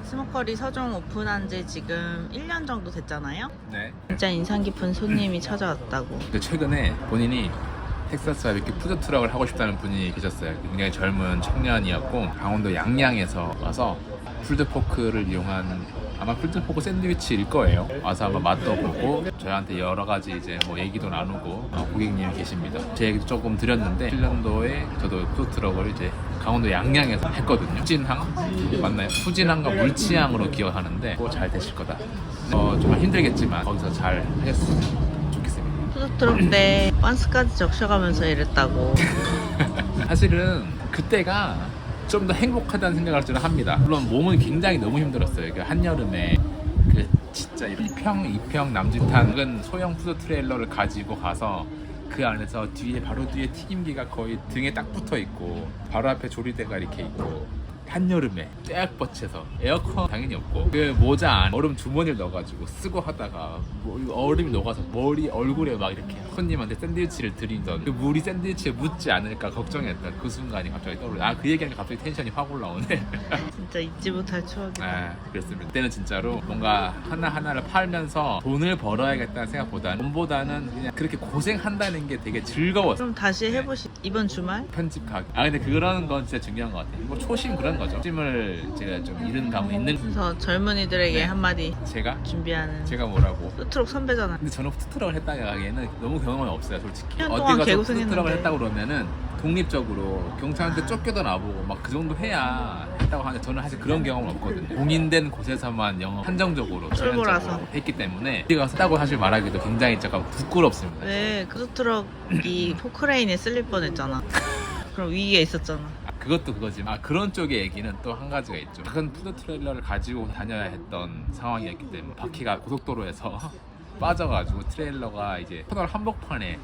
스모커리 서종 오픈한 지 지금 1년 정도 됐잖아요. 네. 진짜 인상 깊은 손님이 찾아왔다고. 근데 최근에 본인이 텍사스 바비큐 푸드트럭을 하고 싶다는 분이 계셨어요. 굉장히 젊은 청년이었고 강원도 양양에서 와서 풀드포크를 이용한 아마 풀드포크 샌드위치일 거예요. 와서 한번 맛도 보고 저희한테 여러 가지 이제 뭐 얘기도 나누고 고객님이 계십니다. 제 얘기도 조금 드렸는데 7년도에 저도 푸드트럭을 이제 강원도 양양에서 했거든요. 후진항 맞나요? 후진항과 물치항으로 기억하는데 잘 되실 거다. 정말 힘들겠지만 거기서 잘 하셨으면 좋겠습니다. 푸드트럭 때 빤스까지 적셔가면서 일했다고. 사실은 그때가 좀 더 행복하다는 생각을 저는 합니다. 물론 몸은 굉장히 너무 힘들었어요. 그 한여름에 그 진짜 1평 남짓한 소형 푸드 트레일러를 가지고 가서 그 안에서 바로 뒤에 튀김기가 거의 등에 딱 붙어 있고 바로 앞에 조리대가 이렇게 있고 한여름에 쫙 뻗쳐서 에어컨 당연히 없고 그 모자 안 얼음 주머니를 넣어가지고 쓰고 하다가 얼음이 녹아서 얼굴에 막 이렇게 손님한테 샌드위치를 드리던 그 물이 샌드위치에 묻지 않을까 걱정했던 그 순간이 갑자기 떠오르네. 그 얘기하니까 갑자기 텐션이 확 올라오네. 진짜 잊지 못할 추억이다. 그랬습니다. 그때는 진짜로 뭔가 하나하나를 팔면서 돈을 벌어야겠다는 생각보다는 돈보다는 그냥 그렇게 고생한다는 게 되게 즐거웠어요. 그럼 다시 해보시. 이번 주말? 편집하기. 근데 그런 건 진짜 중요한 것 같아요. 뭐 초심 그런 거죠. 초심을 제가 좀 잃은 감은 있는. 그래서 젊은이들에게 네. 한마디 제가 준비하는. 뭐라고? 푸드트럭 선배잖아. 근데 저는 푸드트럭을 했다고 하기에는 너무 경험이 없어요, 솔직히. 1년 어디 동안 가서 개고생했는데. 푸드트럭을 했다고 그러면은 독립적으로 경찰한테 쫓겨도 나보고 막 그 정도 해야 했다고 하는데 저는 사실 그런 경험은 없거든요. 공인된 곳에서만 영업 한정적으로 쫄보라서. 전형적으로 했기 때문에 어디 가서 했다고 사실 말하기도 굉장히 잠깐 부끄럽습니다. 왜 푸드트럭이 포크레인에 쓸릴 뻔했잖아. 그럼 위기에 있었잖아. 그것도 그거지만 그런 쪽의 얘기는 또 한 가지가 있죠. 큰 푸드 트레일러를 가지고 다녀야 했던 상황이었기 때문에 바퀴가 고속도로에서 빠져가지고 트레일러가 이제 터널 한복판에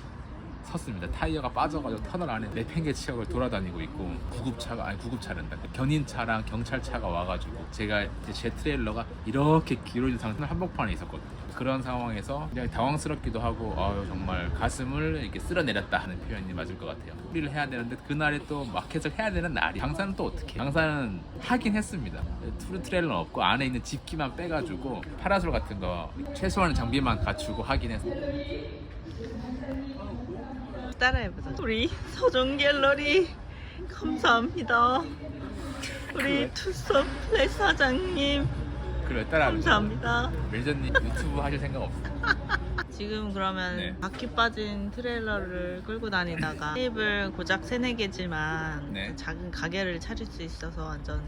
섰습니다. 타이어가 빠져가지고 터널 안에 내팽개 치고 돌아다니고 있고 구급차란다. 견인차랑 경찰차가 와가지고 제가 이제 제 트레일러가 이렇게 길어진 상태로 한복판에 있었거든요. 그런 상황에서 굉장히 당황스럽기도 하고 정말 가슴을 이렇게 쓸어내렸다 하는 표현이 맞을 것 같아요. 소리를 해야 되는데 그날에 또 마켓을 해야 되는 날이. 장사는 또 어떻게? 장사는 하긴 했습니다. 푸드 트레일러는 없고 안에 있는 집기만 빼가지고 파라솔 같은 거 최소한의 장비만 갖추고 하긴 했어요. 따라해보자. 우리 서종 갤러리 감사합니다. 우리 투썸 플레이 사장님 그래 따라 감사합니다. 멜저님 유튜브 하실 생각 없어요? 지금 그러면 네. 바퀴 빠진 트레일러를 끌고 다니다가 테이블 고작 3-4개지만 네. 그 작은 가게를 차릴 수 있어서 완전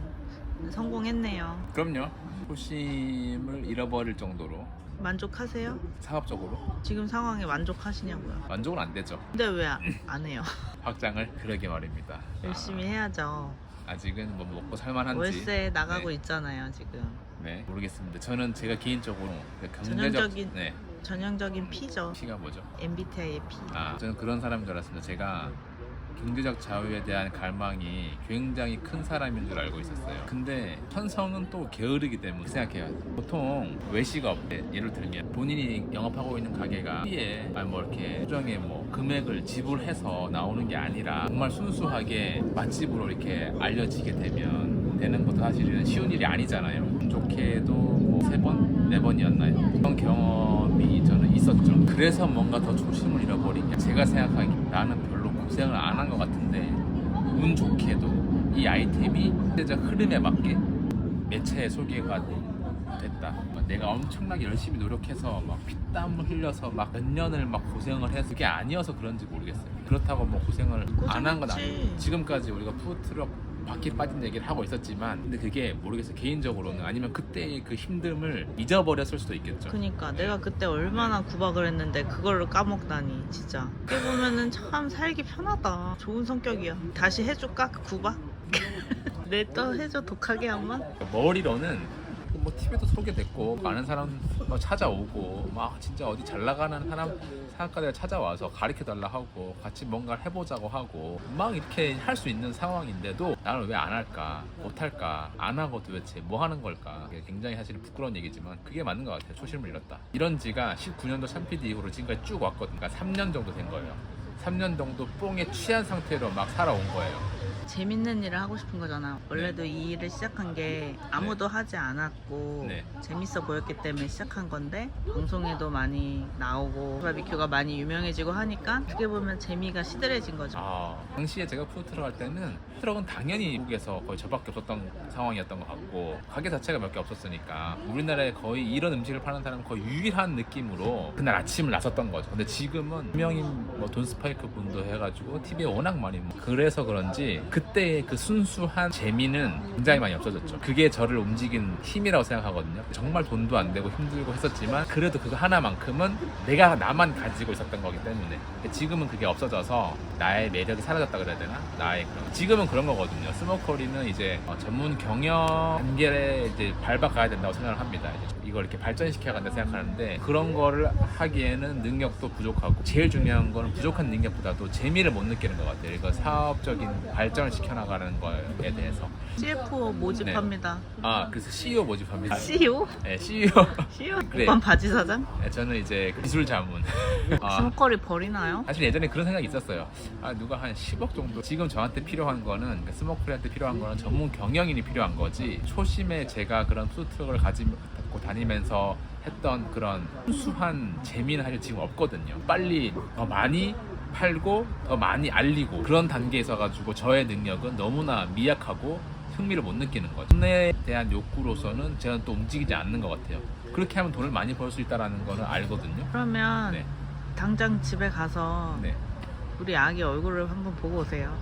성공했네요. 그럼요. 초심을 잃어버릴 정도로 만족하세요? 사업적으로 지금 상황에 만족하시냐고요? 만족은 안 되죠. 근데 왜 안 해요? 확장을 그러게 말입니다. 열심히 해야죠. 아직은 뭐 먹고 살만한지. 월세 나가고 네. 있잖아요 지금. 네 모르겠습니다. 저는 제가 개인적으로 전형적인 네 전형적인 P죠. P가 뭐죠? MBTI의 P. 저는 그런 사람인 줄 알았습니다. 제가 경제적 자유에 대한 갈망이 굉장히 큰 사람인 줄 알고 있었어요. 근데 천성은 또 게으르기 때문에 생각해요. 보통 외식업 예를 들면 본인이 영업하고 있는 가게가 피에 뭐 이렇게 수정의 뭐 금액을 지불해서 나오는 게 아니라 정말 순수하게 맛집으로 이렇게 알려지게 되는 것도 사실은 쉬운 일이 아니잖아요. 운 좋게도 뭐 3번, 4번이었나요? 그런 경험이 저는 있었죠. 그래서 뭔가 더 초심을 잃어버린 게 제가 생각하기에 나는 별로 고생을 안 한 것 같은데 운 좋게도 이 아이템이 시대적 흐름에 맞게 매체에 소개가 됐다. 내가 엄청나게 열심히 노력해서 막 피땀을 흘려서 막 몇 년을 막 고생을 해서 그게 아니어서 그런지 모르겠어요. 그렇다고 뭐 고생을 안 한 건 아니에요. 지금까지 우리가 푸드트럭 바퀴 빠진 얘기를 하고 있었지만 근데 그게 모르겠어요. 개인적으로는 아니면 그때의 그 힘듦을 잊어버렸을 수도 있겠죠. 그니까 내가 그때 얼마나 구박을 했는데 그거를 까먹다니 진짜. 어떻게 보면은 참 살기 편하다. 좋은 성격이야. 다시 해줄까 그 구박? 내 또 해줘 독하게 한번? 머리로는 뭐 TV도 소개됐고 많은 사람 막 찾아오고 막 진짜 어디 잘 나가는 사람까지 찾아와서 가르쳐달라 하고 같이 뭔가를 해보자고 하고 막 이렇게 할 수 있는 상황인데도 나는 왜 안 할까 못할까 안 하고 도대체 뭐 하는 걸까. 굉장히 사실 부끄러운 얘기지만 그게 맞는 것 같아요. 초심을 잃었다. 이런 지가 19년도 샴피디 이후로 지금까지 쭉 왔거든요. 그러니까 3년 정도 된 거예요. 3년 정도 뽕에 취한 상태로 막 살아온 거예요. 재밌는 일을 하고 싶은 거잖아. 원래도 이 일을 시작한 게 아무도 하지 않았고 네. 재밌어 보였기 때문에 시작한 건데 방송에도 많이 나오고 바비큐가 많이 유명해지고 하니까 어떻게 보면 재미가 시들해진 거죠. 당시에 제가 푸드트럭 할 때는 푸드트럭은 당연히 미국에서 거의 저밖에 없었던 상황이었던 것 같고 가게 자체가 몇 개 없었으니까 우리나라에 거의 이런 음식을 파는 사람은 거의 유일한 느낌으로 그날 아침을 나섰던 거죠. 근데 지금은 유명인 뭐 돈 스파이크 분도 해가지고 TV에 워낙 많이 그래서 그런지 그때의 그 순수한 재미는 굉장히 많이 없어졌죠. 그게 저를 움직인 힘이라고 생각하거든요. 정말 돈도 안 되고 힘들고 했었지만 그래도 그거 하나만큼은 내가 나만 가지고 있었던 거기 때문에 지금은 그게 없어져서 나의 매력이 사라졌다 그래야 되나? 나의 그런 지금은 그런 거거든요. 스모커리는 이제 전문 경영 단계에 이제 밟아가야 된다고 생각을 합니다. 이제 이걸 이렇게 발전시켜야 한다 생각하는데 그런 거를 하기에는 능력도 부족하고 제일 중요한 거는 부족한 능력보다도 재미를 못 느끼는 것 같아요. 이거 사업적인 발전을 시켜나가는 거에 대해서. CFO 모집합니다. 그래서 CEO 모집합니다. CEO? 네, CEO. CEO? 그래. 오빤 바지 사장? 네, 저는 이제 기술 자문. 스모커리 버리나요? 사실 예전에 그런 생각이 있었어요. 누가 한 10억 정도. 지금 저한테 필요한 거는 스모커리한테 필요한 거는 전문 경영인이 필요한 거지. 초심에 제가 그런 푸드트럭을 가지고 다니면서 했던 그런 순수한 재미는 사실 지금 없거든요. 빨리 더 많이 팔고 더 많이 알리고 그런 단계에 있어가지고 저의 능력은 너무나 미약하고 흥미를 못 느끼는 거죠. 돈에 대한 욕구로서는 제가 또 움직이지 않는 것 같아요. 그렇게 하면 돈을 많이 벌 수 있다는 거는 알거든요. 그러면 네. 당장 집에 가서 네. 우리 아기 얼굴을 한번 보고 오세요.